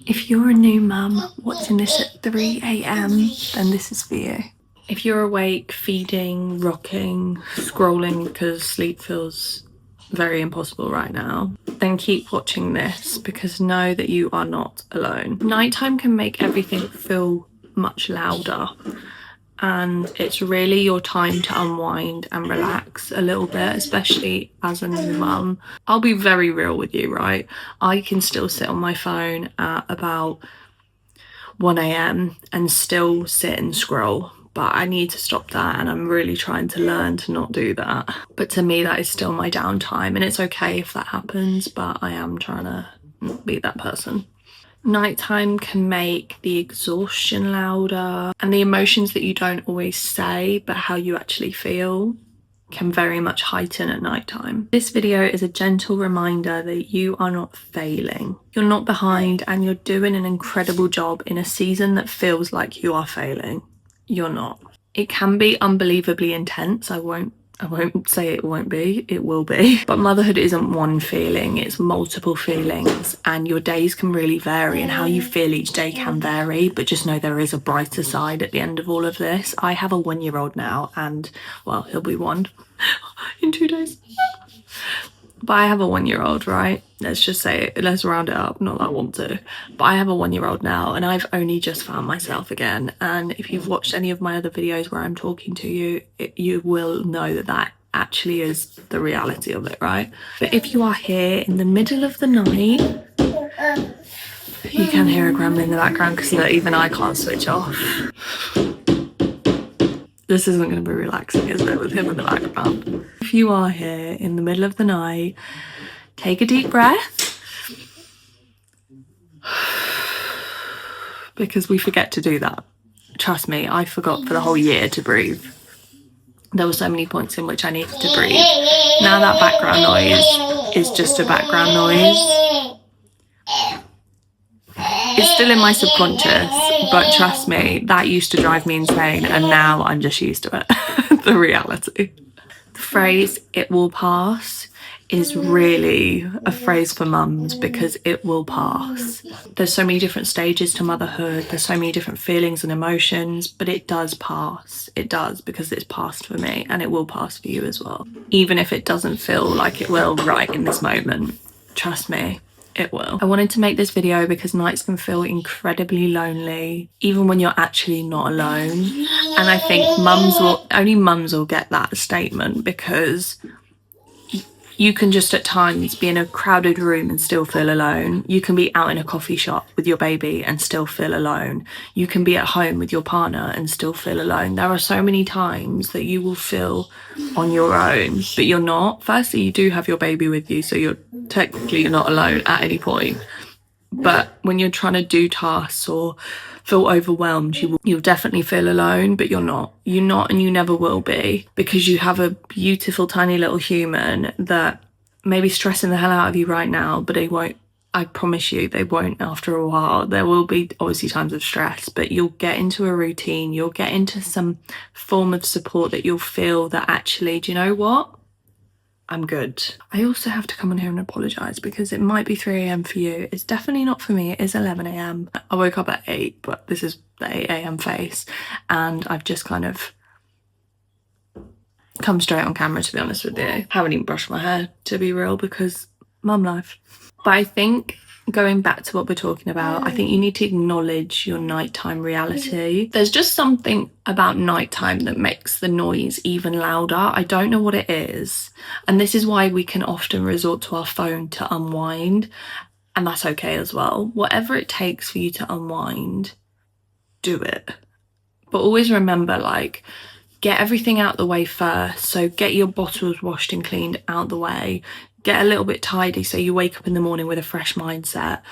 If you're a new mum watching this at 3 a.m, then this is for you. If you're awake, feeding, rocking, scrolling because sleep feels very impossible right now, then keep watching this because know that you are not alone. Nighttime can make everything feel much louder, and it's really your time to unwind and relax a little bit, especially as a new mum. I'll be very real with you, right? I can still sit on my phone at about 1 a.m. and still sit and scroll, but I need to stop that, and I'm really trying to learn to not do that. But to me, that is still my downtime, and it's okay if that happens, but I am trying to not be that person. Nighttime can make the exhaustion louder, and the emotions that you don't always say but how you actually feel can very much heighten at nighttime. This video is a gentle reminder that you are not failing. You're not behind, and you're doing an incredible job in a season that feels like you are failing. You're not. It can be unbelievably intense. I won't say it won't be, it will be. But motherhood isn't one feeling, it's multiple feelings, and your days can really vary, and how you feel each day can vary, but just know there is a brighter side at the end of all of this. I have a 1-year-old now, and well, he'll be 1 in 2 days. But I have a 1-year-old, right? Let's just say it, let's round it up, not that I want to. But I have a 1-year-old now, and I've only just found myself again. And if you've watched any of my other videos where I'm talking to you, you will know that that actually is the reality of it, right? But if you are here in the middle of the night, you can hear a grandma in the background because even I can't switch off. This isn't going to be relaxing, is it, with him in the background? If you are here in the middle of the night, take a deep breath. Because we forget to do that. Trust me, I forgot for the whole year to breathe. There were so many points in which I needed to breathe. Now that background noise is just a background noise. It's still in my subconscious, but trust me, that used to drive me insane, and now I'm just used to it. The reality. The phrase, "it will pass," is really a phrase for mums because it will pass. There's so many different stages to motherhood, there's so many different feelings and emotions, but it does pass. It does, because it's passed for me, and it will pass for you as well. Even if it doesn't feel like it will right in this moment, trust me, it will. I wanted to make this video because nights can feel incredibly lonely, even when you're actually not alone. And I think only mums will get that statement, because you can just at times be in a crowded room and still feel alone. You can be out in a coffee shop with your baby and still feel alone. You can be at home with your partner and still feel alone. There are so many times that you will feel on your own, but you're not. Firstly, you do have your baby with you, so you're not alone at any point. But when you're trying to do tasks or feel overwhelmed, you'll definitely feel alone, but you're not. You're not, and you never will be, because you have a beautiful tiny little human that may be stressing the hell out of you right now, but they won't. I promise you, they won't after a while. There will be obviously times of stress, but you'll get into a routine, you'll get into some form of support that you'll feel that actually, do you know what? I'm good. I also have to come on here and apologise, because it might be 3 a.m. for you. It's definitely not for me. It is 11 a.m. I woke up at 8, but this is the 8 a.m. face, and I've just kind of come straight on camera, to be honest with you. Haven't even brushed my hair, to be real, because mum life. But I think, going back to what we're talking about, I think you need to acknowledge your nighttime reality. There's just something about nighttime that makes the noise even louder. I don't know what it is. And this is why we can often resort to our phone to unwind. And that's okay as well. Whatever it takes for you to unwind, do it. But always remember, like, get everything out the way first. So get your bottles washed and cleaned out the way. Get a little bit tidy so you wake up in the morning with a fresh mindset.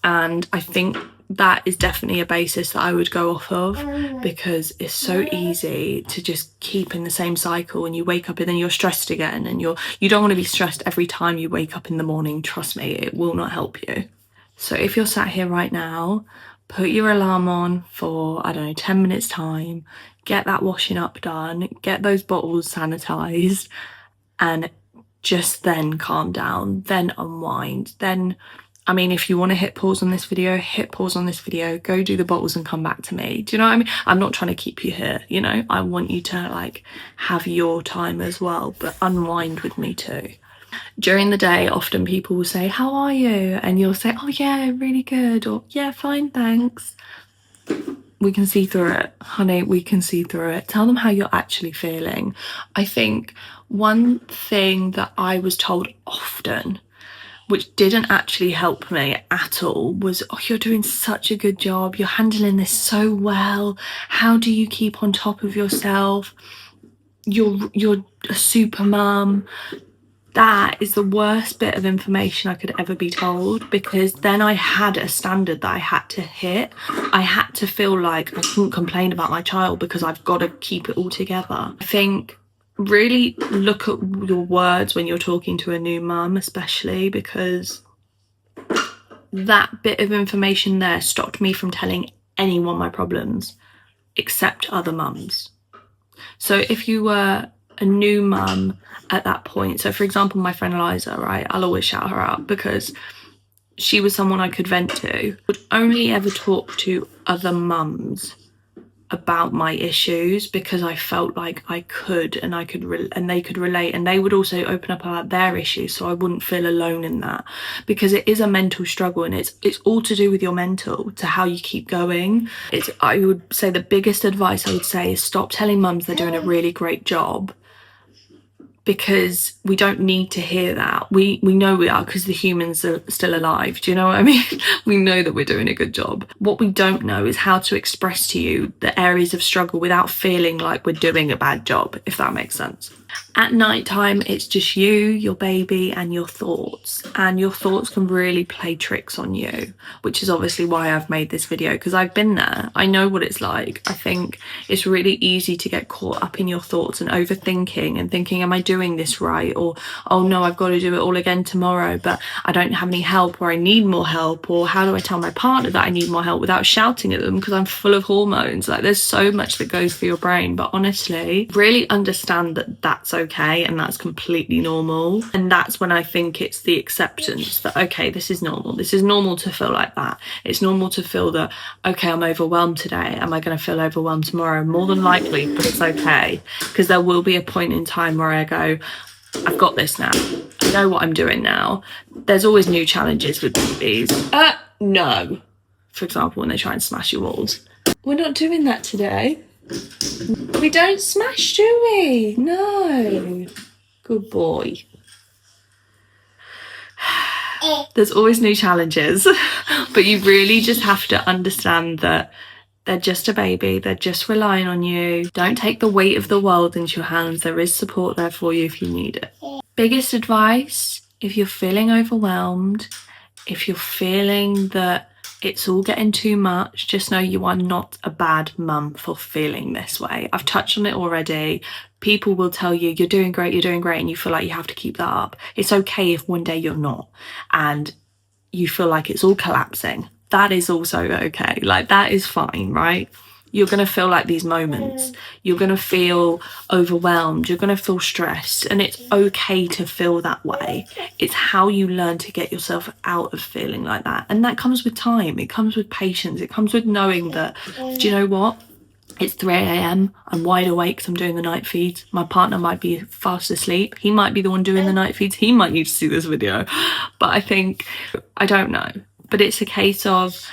And I think that is definitely a basis that I would go off of, because it's so easy to just keep in the same cycle, and you wake up and then you're stressed again, and you don't want to be stressed every time you wake up in the morning. Trust me, it will not help you. So if you're sat here right now, put your alarm on for, I don't know, 10 minutes time, get that washing up done, get those bottles sanitized, and just then calm down, then unwind, then I mean, if you want to hit pause on this video, hit pause on this video, go do the bottles and come back to me. Do you know what I mean? I'm not trying to keep you here, you know? I want you to like have your time as well, but unwind with me too. During the day, often people will say, how are you? And you'll say, oh yeah, really good, or yeah, fine, thanks. We can see through it, honey, we can see through it. Tell them how you're actually feeling. I think one thing that I was told often, which didn't actually help me at all, was, oh, you're doing such a good job, you're handling this so well, how do you keep on top of yourself, you're a super mum. That is the worst bit of information I could ever be told, because then I had a standard that I had to hit. I had to feel like I couldn't complain about my child because I've got to keep it all together. I think really look at your words when you're talking to a new mum, especially, because that bit of information there stopped me from telling anyone my problems except other mums. So if you were a new mum at that point, so for example my friend Eliza, right, I'll always shout her out because she was someone I could vent to, would only ever talk to other mums about my issues because I felt like I could, and I could and they could relate, and they would also open up about their issues, so I wouldn't feel alone in that, because it is a mental struggle, and it's all to do with your mental, to how you keep going. I would say the biggest advice I would say is stop telling mums they're doing a really great job, because we don't need to hear that. We know we are, because the humans are still alive. Do you know what I mean? We know that we're doing a good job. What we don't know is how to express to you the areas of struggle without feeling like we're doing a bad job, if that makes sense. At night time, it's just you, your baby, and your thoughts. And your thoughts can really play tricks on you, which is obviously why I've made this video, because I've been there. I know what it's like. I think it's really easy to get caught up in your thoughts and overthinking and thinking, am I doing this right? Or, oh no, I've got to do it all again tomorrow, but I don't have any help, or I need more help, or how do I tell my partner that I need more help without shouting at them because I'm full of hormones? Like, there's so much that goes through your brain. But honestly, really understand that that's okay and that's completely normal. And that's when I think it's the acceptance that, okay, this is normal. This is normal to feel like that. It's normal to feel that, okay, I'm overwhelmed today. Am I going to feel overwhelmed tomorrow? More than likely, but it's okay, because there will be a point in time where I go, I've got this now. I know what I'm doing now. There's always new challenges with babies. No. For example, when they try and smash your walls. We're not doing that today. We don't smash, do we? No. Good boy. There's always new challenges, but you really just have to understand that they're just a baby. They're just relying on you. Don't take the weight of the world into your hands. There is support there for you if you need it. Biggest advice, if you're feeling overwhelmed, if you're feeling that it's all getting too much, just know you are not a bad mum for feeling this way. I've touched on it already. People will tell you, you're doing great, and you feel like you have to keep that up. It's okay if one day you're not, and you feel like it's all collapsing. That is also okay. Like, that is fine, right? You're going to feel like these moments. You're going to feel overwhelmed. You're going to feel stressed. And it's okay to feel that way. It's how you learn to get yourself out of feeling like that. And that comes with time. It comes with patience. It comes with knowing that, do you know what? It's 3 a.m. I'm wide awake because I'm doing the night feeds. My partner might be fast asleep. He might be the one doing the night feeds. He might need to see this video. But I think, I don't know. But it's a case of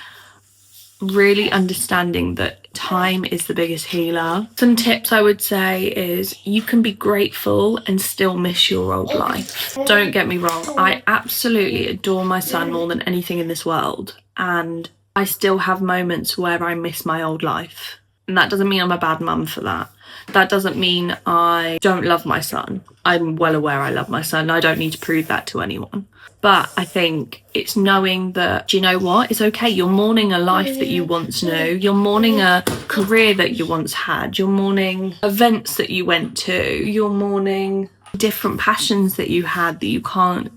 really understanding that time is the biggest healer. Some tips I would say is you can be grateful and still miss your old life. Don't get me wrong, I absolutely adore my son more than anything in this world, and I still have moments where I miss my old life. And that doesn't mean I'm a bad mum for that. That doesn't mean I don't love my son. I'm well aware I love my son. I don't need to prove that to anyone. But I think it's knowing that, do you know what? It's okay. You're mourning a life that you once knew. You're mourning a career that you once had. You're mourning events that you went to. You're mourning different passions that you had that you can't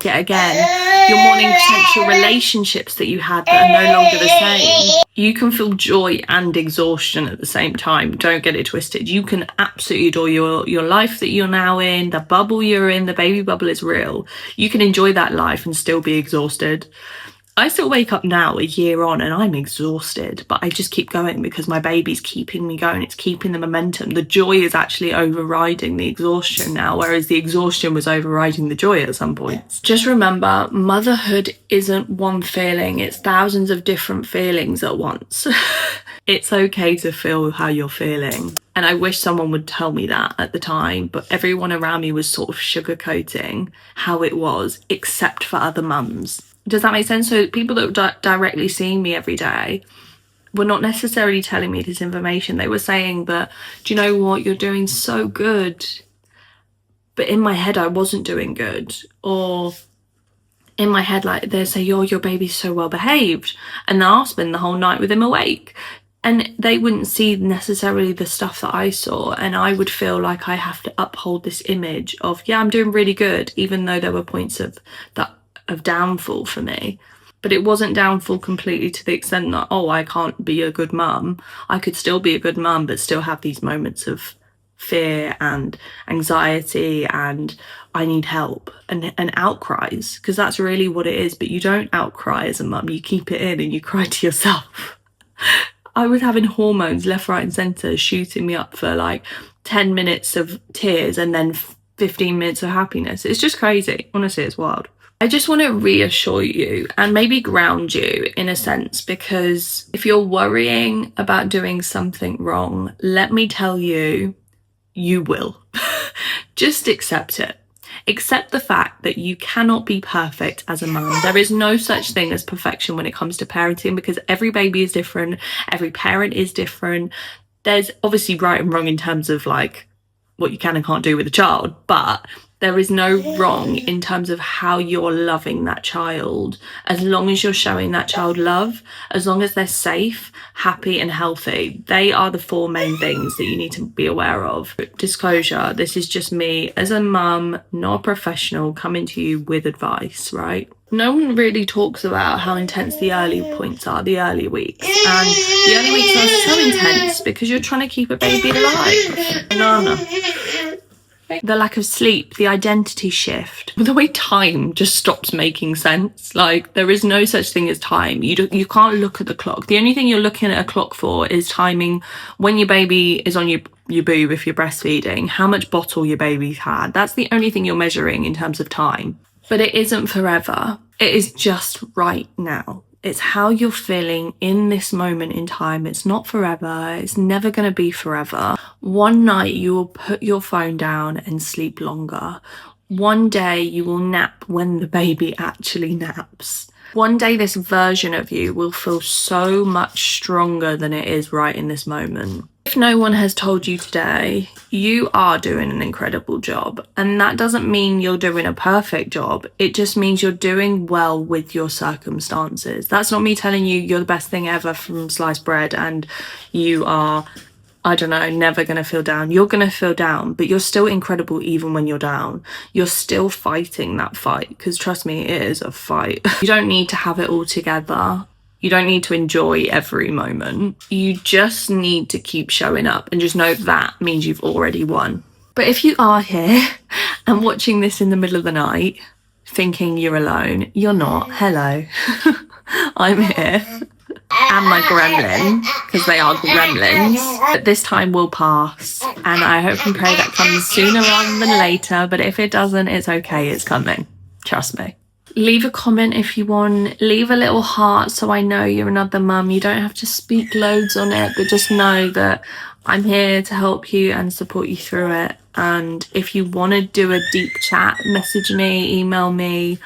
yet again, you're mourning potential relationships that you had that are no longer the same. You can feel joy and exhaustion at the same time. Don't get it twisted. You can absolutely adore your life that you're now in, the bubble you're in, the baby bubble is real. You can enjoy that life and still be exhausted. I still wake up now a year on and I'm exhausted, but I just keep going because my baby's keeping me going. It's keeping the momentum. The joy is actually overriding the exhaustion now, whereas the exhaustion was overriding the joy at some points. Just remember, motherhood isn't one feeling. It's thousands of different feelings at once. It's okay to feel how you're feeling. And I wish someone would tell me that at the time, but everyone around me was sort of sugarcoating how it was, except for other mums. Does that make sense? So people that were directly seeing me every day were not necessarily telling me this information. They were saying that, do you know what, you're doing so good. But in my head, I wasn't doing good. Or in my head, like they say, your baby's so well behaved. And I'll spend the whole night with him awake. And they wouldn't see necessarily the stuff that I saw. And I would feel like I have to uphold this image of, yeah, I'm doing really good, even though there were points of downfall for me. But it wasn't downfall completely to the extent that, oh, I can't be a good mum. I could still be a good mum, but still have these moments of fear and anxiety and I need help and outcries, because that's really what it is. But you don't outcry as a mum. You keep it in and you cry to yourself. I was having hormones left, right and centre shooting me up for like 10 minutes of tears and then 15 minutes of happiness. It's just crazy. Honestly, it's wild. I just want to reassure you and maybe ground you in a sense, because if you're worrying about doing something wrong, let me tell you, you will. Just accept it. Accept the fact that you cannot be perfect as a mum. There is no such thing as perfection when it comes to parenting, because every baby is different. Every parent is different. There's obviously right and wrong in terms of like what you can and can't do with a child, but there is no wrong in terms of how you're loving that child, as long as you're showing that child love, as long as they're safe, happy and healthy. They are the four main things that you need to be aware of. Disclosure, this is just me as a mum, not a professional, coming to you with advice, right? No one really talks about how intense the early points are, the early weeks. And the early weeks are so intense because you're trying to keep a baby alive. Banana. The lack of sleep, the identity shift, the way time just stops making sense. Like, there is no such thing as time. You can't look at the clock. The only thing you're looking at a clock for is timing when your baby is on your boob if you're breastfeeding, how much bottle your baby's had. That's the only thing you're measuring in terms of time. But it isn't forever. It is just right now. It's how you're feeling in this moment in time. It's not forever. It's never going to be forever. One night you will put your phone down and sleep longer. One day you will nap when the baby actually naps. One day this version of you will feel so much stronger than it is right in this moment. If no one has told you today, you are doing an incredible job. And that doesn't mean you're doing a perfect job. It just means you're doing well with your circumstances. That's not me telling you you're the best thing ever from sliced bread and you are, I don't know, never going to feel down. You're going to feel down, but you're still incredible even when you're down. You're still fighting that fight, because trust me, it is a fight. You don't need to have it all together. You don't need to enjoy every moment. You just need to keep showing up and just know that means you've already won. But if you are here and watching this in the middle of the night, thinking you're alone, you're not. Hello. I'm here. And my gremlin, because they are gremlins. But this time will pass. And I hope and pray that comes sooner rather than later. But if it doesn't, it's okay. It's coming. Trust me. Leave a comment if you want. Leave a little heart so I know you're another mum. You don't have to speak loads on it, but just know that I'm here to help you and support you through it. And if you want to do a deep chat, message me, email me,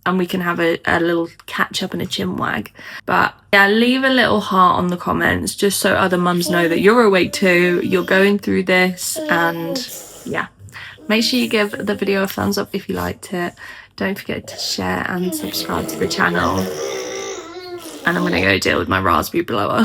and we can have a little catch up and a chin wag. But yeah, leave a little heart on the comments just so other mums know that you're awake too, you're going through this. And yeah, make sure you give the video a thumbs up if you liked it. Don't forget to share and subscribe to the channel. And I'm gonna go deal with my raspberry blower.